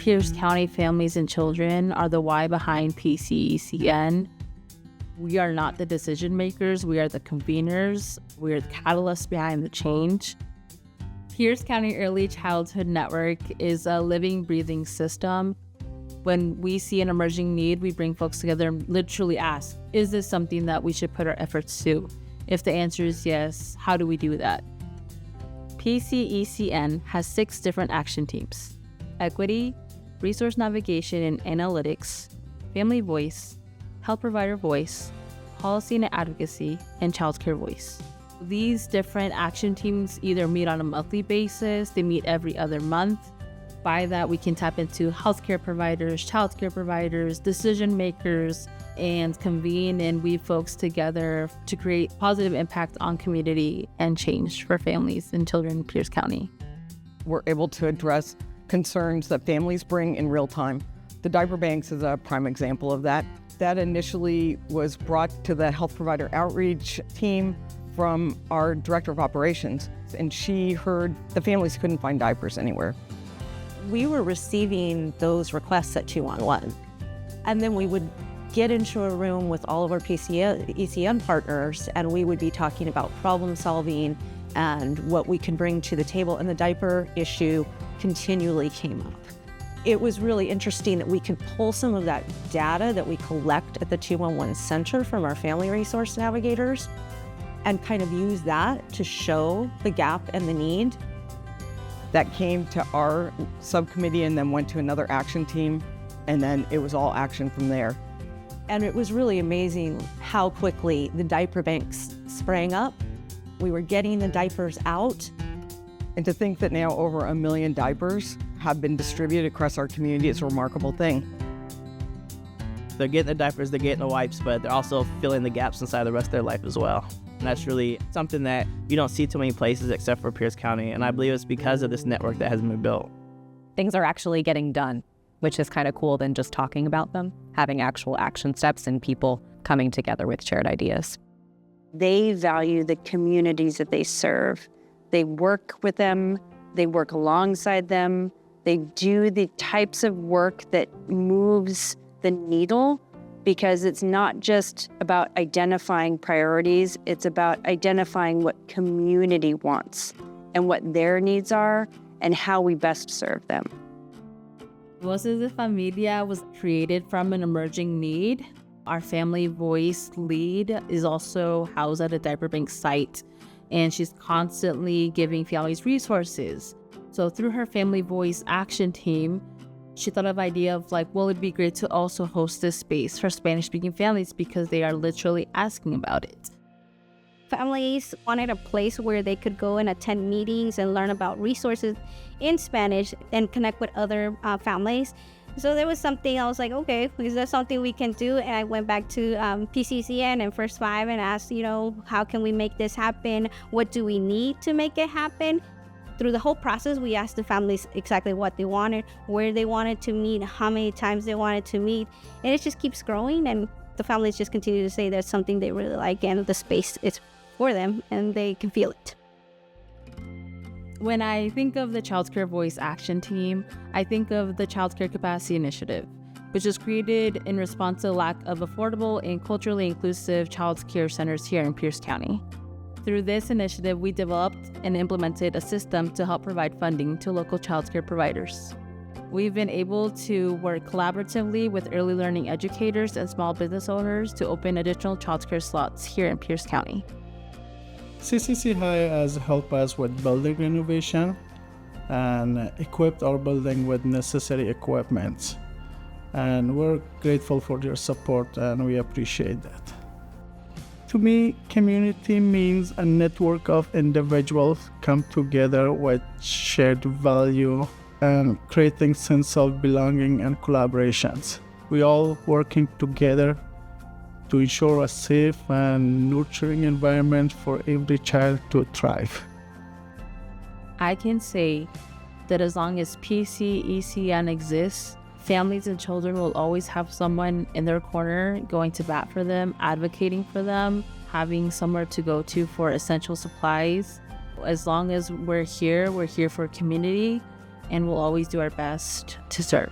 Pierce County families and children are the why behind PCECN. We are not the decision makers, we are the conveners, we are the catalysts behind the change. Pierce County Early Childhood Network is a living, breathing system. When we see an emerging need, we bring folks together and literally ask, is this something that we should put our efforts to? If the answer is yes, how do we do that? PCECN has 6 different action teams: equity, resource navigation and analytics, family voice, health provider voice, policy and advocacy, and childcare voice. These different action teams either meet on a monthly basis, they meet every other month. By that, we can tap into healthcare providers, childcare providers, decision makers, and convene and weave folks together to create positive impact on community and change for families and children in Pierce County. We're able to address concerns that families bring in real time. The diaper banks is a prime example of that. That initially was brought to the health provider outreach team from our director of operations, and she heard the families couldn't find diapers anywhere. We were receiving those requests at 211, and then we would get into a room with all of our PCECN partners, and we would be talking about problem solving and what we can bring to the table, and the diaper issue continually came up. It was really interesting that we could pull some of that data that we collect at the 211 center from our family resource navigators and kind of use that to show the gap and the need. That came to our subcommittee and then went to another action team, and then it was all action from there. And it was really amazing how quickly the diaper banks sprang up. We were getting the diapers out. And to think that now over 1 million diapers have been distributed across our community is a remarkable thing. They're getting the diapers, they're getting the wipes, but they're also filling the gaps inside the rest of their life as well. And that's really something that you don't see too many places except for Pierce County. And I believe it's because of this network that has been built. Things are actually getting done, which is kind of cool than just talking about them, having actual action steps and people coming together with shared ideas. They value the communities that they serve. They work with them, they work alongside them, they do the types of work that moves the needle, because it's not just about identifying priorities, it's about identifying what community wants and what their needs are and how we best serve them. Voces de Familia was created from an emerging need. Our family voice lead is also housed at a diaper bank site, and she's constantly giving families resources. So through her family voice action team, she thought of the idea of well, it'd be great to also host this space for Spanish-speaking families because they are literally asking about it. Families wanted a place where they could go and attend meetings and learn about resources in Spanish and connect with other families. So there was something I was like, okay, is there something we can do? And I went back to PCECN and First 5 and asked, how can we make this happen? What do we need to make it happen? Through the whole process, we asked the families exactly what they wanted, where they wanted to meet, how many times they wanted to meet. And it just keeps growing, and the families just continue to say there's something they really like and the space is for them and they can feel it. When I think of the Childcare Voice Action Team, I think of the Childcare Capacity Initiative, which was created in response to the lack of affordable and culturally inclusive child care centers here in Pierce County. Through this initiative, we developed and implemented a system to help provide funding to local childcare providers. We've been able to work collaboratively with early learning educators and small business owners to open additional childcare slots here in Pierce County. CCC High has helped us with building renovation and equipped our building with necessary equipment. And we're grateful for your support and we appreciate that. To me, community means a network of individuals come together with shared value and creating sense of belonging and collaborations. We all working together to ensure a safe and nurturing environment for every child to thrive. I can say that as long as PCECN exists, families and children will always have someone in their corner going to bat for them, advocating for them, having somewhere to go to for essential supplies. As long as we're here for community, and we'll always do our best to serve.